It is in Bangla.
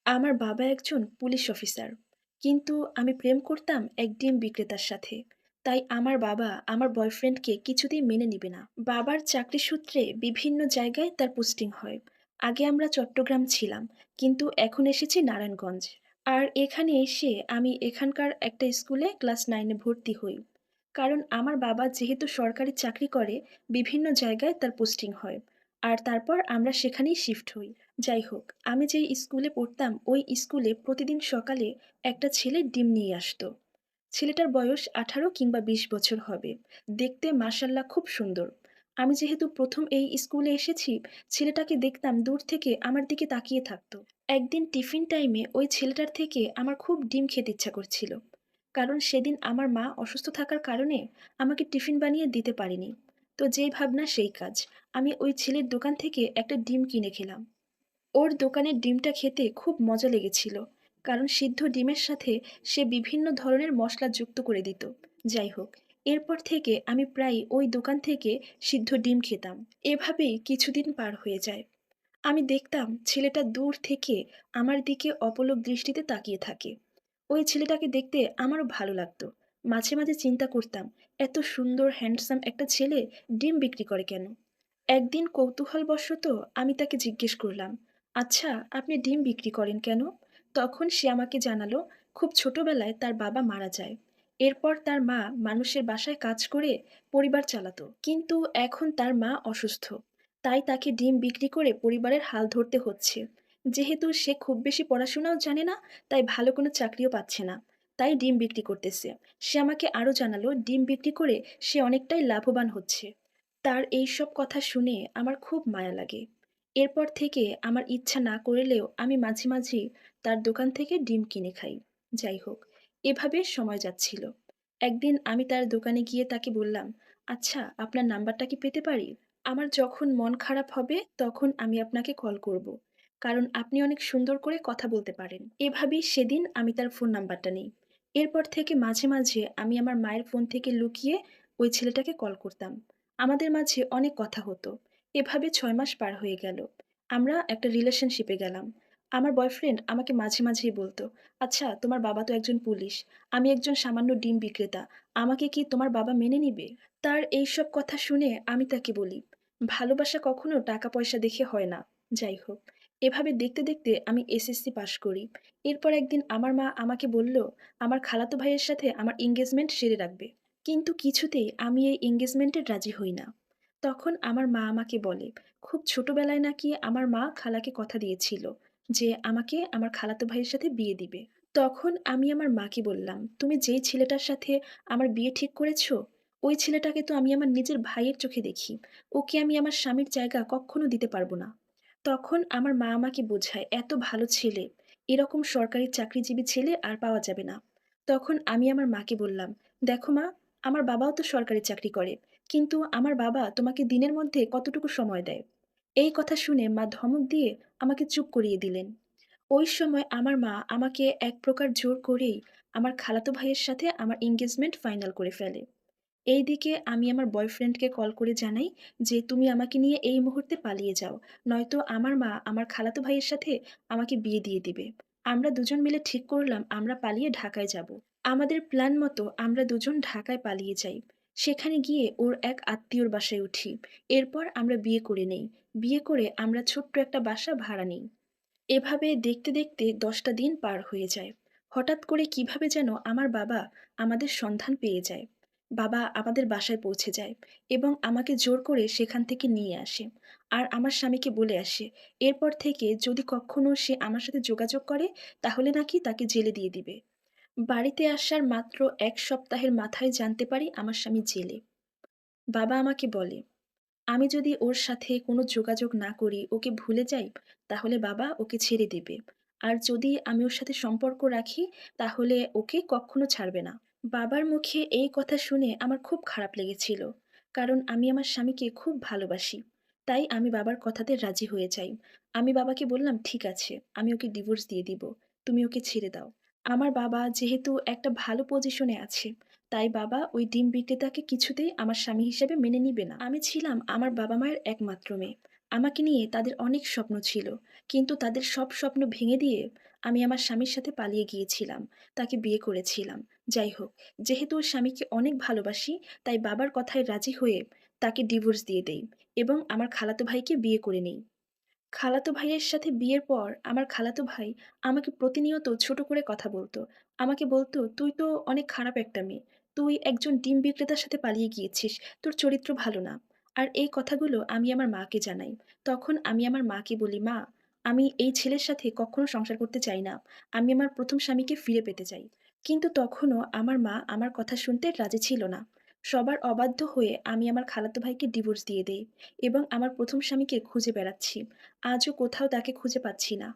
আমার বাবা একজন পুলিশ অফিসার। কিন্তু আমি প্রেম করতাম এক ডিম বিক্রেতার সাথে। তাই আমার বাবা আমার বয়ফ্রেন্ডকে কিছুতেই মেনে নিবে না। বাবার চাকরি সূত্রে বিভিন্ন জায়গায় তার পোস্টিং হয়। আগে আমরা চট্টগ্রাম ছিলাম, কিন্তু এখন এসেছি নারায়ণগঞ্জ। আর এখানে এসে আমি এখানকার একটা স্কুলে ক্লাস 9 এ ভর্তি হই। কারণ আমার বাবা যেহেতু সরকারি চাকরি করে, বিভিন্ন জায়গায় তার পোস্টিং হয়। আর তারপর আমরা সেখানেই শিফট হই। যাই হোক, আমি যেই স্কুলে পড়তাম ওই স্কুলে প্রতিদিন সকালে একটা ছেলে ডিম নিয়ে আসতো। ছেলেটার বয়স 18 কিংবা 20 বছর হবে। দেখতে মাশাআল্লাহ খুব সুন্দর। আমি যেহেতু প্রথম এই স্কুলে এসেছি, ছেলেটাকে দেখতাম দূর থেকে আমার দিকে তাকিয়ে থাকতো। একদিন টিফিন টাইমে ওই ছেলেটার থেকে আমার খুব ডিম খেতে ইচ্ছা করছিল। কারণ সেদিন আমার মা অসুস্থ থাকার কারণে আমাকে টিফিন বানিয়ে দিতে পারেনি। তো যেই ভাবনা সেই কাজ। আমি ওই ছেলের দোকান থেকে একটা ডিম কিনে খেলাম। ওর দোকানের ডিমটা খেতে খুব মজা লেগেছিল। কারণ সিদ্ধ ডিমের সাথে সে বিভিন্ন ধরনের মসলা যুক্ত করে দিত। যাই হোক, এরপর থেকে আমি প্রায় ওই দোকান থেকে সিদ্ধ ডিম খেতাম। এভাবেই কিছুদিন পার হয়ে যায়। আমি দেখতাম ছেলেটা দূর থেকে আমার দিকে অপলক দৃষ্টিতে তাকিয়ে থাকে। ওই ছেলেটাকে দেখতে আমারও ভালো লাগতো। মাঝে মাঝে চিন্তা করতাম, এত সুন্দর হ্যান্ডসাম একটা ছেলে ডিম বিক্রি করে কেন? একদিন কৌতূহলবশত আমি তাকে জিজ্ঞেস করলাম, আচ্ছা, আপনি ডিম বিক্রি করেন কেন? তখন সে আমাকে জানালো, খুব ছোটবেলায় তার বাবা মারা যায়। এরপর তার মা মানুষের বাসায় কাজ করে পরিবার চালাতো, কিন্তু এখন তার মা অসুস্থ। তাই তাকে ডিম বিক্রি করে পরিবারের হাল ধরতে হচ্ছে। যেহেতু সে খুব বেশি পড়াশোনাও জানে না, তাই ভালো কোনো চাকরিও পাচ্ছে না। তাই ডিম বিক্রি করতেছে। সে আমাকে আরো জানালো, ডিম বিক্রি করে সে অনেকটাই লাভবান হচ্ছে। তার এইসব কথা শুনে আমার খুব মায়া লাগে। এরপর থেকে আমার ইচ্ছা না করলেও আমি মাঝে মাঝে তার দোকান থেকে ডিম কিনে খাই। যাই হোক, এভাবে সময় যাচ্ছিল। একদিন আমি তার দোকানে গিয়ে তাকে বললাম, আচ্ছা, আপনার নাম্বারটা কি পেতে পারি? আমার যখন মন খারাপ হবে তখন আমি আপনাকে কল করব। কারণ আপনি অনেক সুন্দর করে কথা বলতে পারেন। এভাবেই সেদিন আমি তার ফোন নাম্বারটা নিই। এরপর থেকে মাঝে মাঝে আমি আমার মায়ের ফোন থেকে লুকিয়ে ওই ছেলেটাকে কল করতাম। আমাদের মাঝে অনেক কথা হতো। এভাবে ৬ মাস পার হয়ে গেল। আমরা একটা রিলেশনশিপে গেলাম। আমার বয়ফ্রেন্ড আমাকে মাঝে মাঝেই বলতো, আচ্ছা, তোমার বাবা তো একজন পুলিশ। আমি একজন সামান্য ডিম বিক্রেতা। আমাকে কি তোমার বাবা মেনে নিবে? তার এইসব কথা শুনে আমি তাকে বলি, ভালোবাসা কখনো টাকা পয়সা দেখে হয় না। যাই হোক, এভাবে দেখতে দেখতে আমি এসএসসি পাশ করি। এরপর একদিন আমার মা আমাকে বলল, আমার খালাতো ভাইয়ের সাথে আমার এঙ্গেজমেন্ট সেরে রাখবে। কিন্তু কিছুতেই আমি এই এঙ্গেজমেন্টে রাজি হই না। তখন আমার মা আমাকে বলে, খুব ছোটবেলায় নাকি আমার মা খালাকে কথা দিয়েছিল যে আমাকে আমার খালাতো ভাইয়ের সাথে বিয়ে দিবে। তখন আমি আমার মাকে বললাম, তুমি যেই ছেলেটার সাথে আমার বিয়ে ঠিক করেছো, ওই ছেলেটাকে তো আমি আমার নিজের ভাইয়ের চোখে দেখি। ওকে আমি আমার স্বামীর জায়গা কখনো দিতে পারবো না। তখন আমার মা আমাকে বোঝায়, এত ভালো ছেলে, এরকম সরকারি চাকরিজীবী ছেলে আর পাওয়া যাবে না। তখন আমি আমার মাকে বললাম, দেখো মা, আমার বাবাও তো সরকারি চাকরি করে, কিন্তু আমার বাবা তোমাকে দিনের মধ্যে কতটুকু সময় দেয়? এই কথা শুনে মা ধমক দিয়ে আমাকে চুপ করিয়ে দিলেন। ওই সময় আমার মা আমাকে এক প্রকার জোর করেই আমার খালাতো ভাইয়ের সাথে আমার এঙ্গেজমেন্ট ফাইনাল করে ফেলে। এইদিকে আমি আমার বয়ফ্রেন্ডকে কল করে জানাই যে, তুমি আমাকে নিয়ে এই মুহূর্তে পালিয়ে যাও। নয়তো আমার মা আমার খালাতো ভাইয়ের সাথে আমাকে বিয়ে দিয়ে দিবে। আমরা দুজন মিলে ঠিক করলাম আমরা পালিয়ে ঢাকায় যাব। আমাদের প্ল্যান মতো আমরা দুজন ঢাকায় পালিয়ে যাই। সেখানে গিয়ে ওর এক আত্মীয়র বাসায় উঠি। এরপর আমরা বিয়ে করে নেই। বিয়ে করে আমরা ছোট্ট একটা বাসা ভাড়া নিই। এভাবে দেখতে দেখতে ১০টা দিন পার হয়ে যায়। হঠাৎ করে কিভাবে যেন আমার বাবা আমাদের সন্ধান পেয়ে যায়। বাবা আমাদের বাসায় পৌঁছে যায় এবং আমাকে জোর করে সেখান থেকে নিয়ে আসে। আর আমার স্বামীকে বলে আসে, এরপর থেকে যদি কখনো সে আমার সাথে যোগাযোগ করে তাহলে নাকি তাকে জেলে দিয়ে দিবে। বাড়িতে আসার মাত্র ১ সপ্তাহের মাথায় জানতে পারি আমার স্বামী জেলে। বাবা আমাকে বলে, আমি যদি ওর সাথে কোনো যোগাযোগ না করি, ওকে ভুলে যাই, তাহলে বাবা ওকে ছেড়ে দেবে। আর যদি আমি ওর সাথে সম্পর্ক রাখি, তাহলে ওকে কক্ষনো ছাড়বে না। বাবার মুখে এই কথা শুনে আমার খুব খারাপ লেগেছিল। কারণ আমি আমার স্বামীকে খুব ভালোবাসি। তাই আমি বাবার কথাতে রাজি হয়ে যাই। আমি বাবাকে বললাম, ঠিক আছে, আমি ওকে ডিভোর্স দিয়ে দিব। তুমি ওকে ছেড়ে দাও। আমার বাবা যেহেতু একটা ভালো পজিশনে আছে, তাই বাবা ওই ডিম বিক্রেতাকে কিছুতেই আমার স্বামী হিসেবে মেনে নিবে না। আমি ছিলাম আমার বাবা-মায়ের একমাত্র মেয়ে। আমাকে নিয়ে তাদের অনেক স্বপ্ন ছিল। কিন্তু তাদের সব স্বপ্ন ভেঙে দিয়ে আমি আমার স্বামীর সাথে পালিয়ে গিয়েছিলাম। তাকে বিয়ে করেছিলাম। যাই হোক, যেহেতু স্বামীকে অনেক ভালোবাসি, তাই বাবার কথায় রাজি হয়ে তাকে ডিভোর্স দিয়ে দেই এবং আমার খালাতো ভাইকে বিয়ে করে নেই। খালাতো ভাইয়ের সাথে বিয়ের পর আমার খালাতো ভাই আমাকে প্রতিনিয়ত ছোট করে কথা বলতো। আমাকে বলতো, "তুই তো অনেক খারাপ একটা মেয়ে। তুই একজন ডিম বিক্রেতার সাথে পালিয়ে গিয়েছিস। তোর চরিত্র ভালো না।" আর এই কথাগুলো আমি আমার মাকে জানাই। তখন আমি আমার মাকে বলি, "মা, আমি এই ছেলের সাথে কখনো সংসার করতে চাই না। আমি আমার ১ম স্বামীকে ফিরে পেতে চাই।" কিন্তু তখনও আমার মা আমার কথা শুনতে রাজি ছিল না। সবার অবাধ্য হয়ে আমি আমার খালাতো ভাইকে ডিভোর্স দিয়ে দেই এবং আমার ১ম স্বামীকে খুঁজে বেড়াচ্ছি। আজও কোথাও তাকে খুঁজে পাচ্ছি না।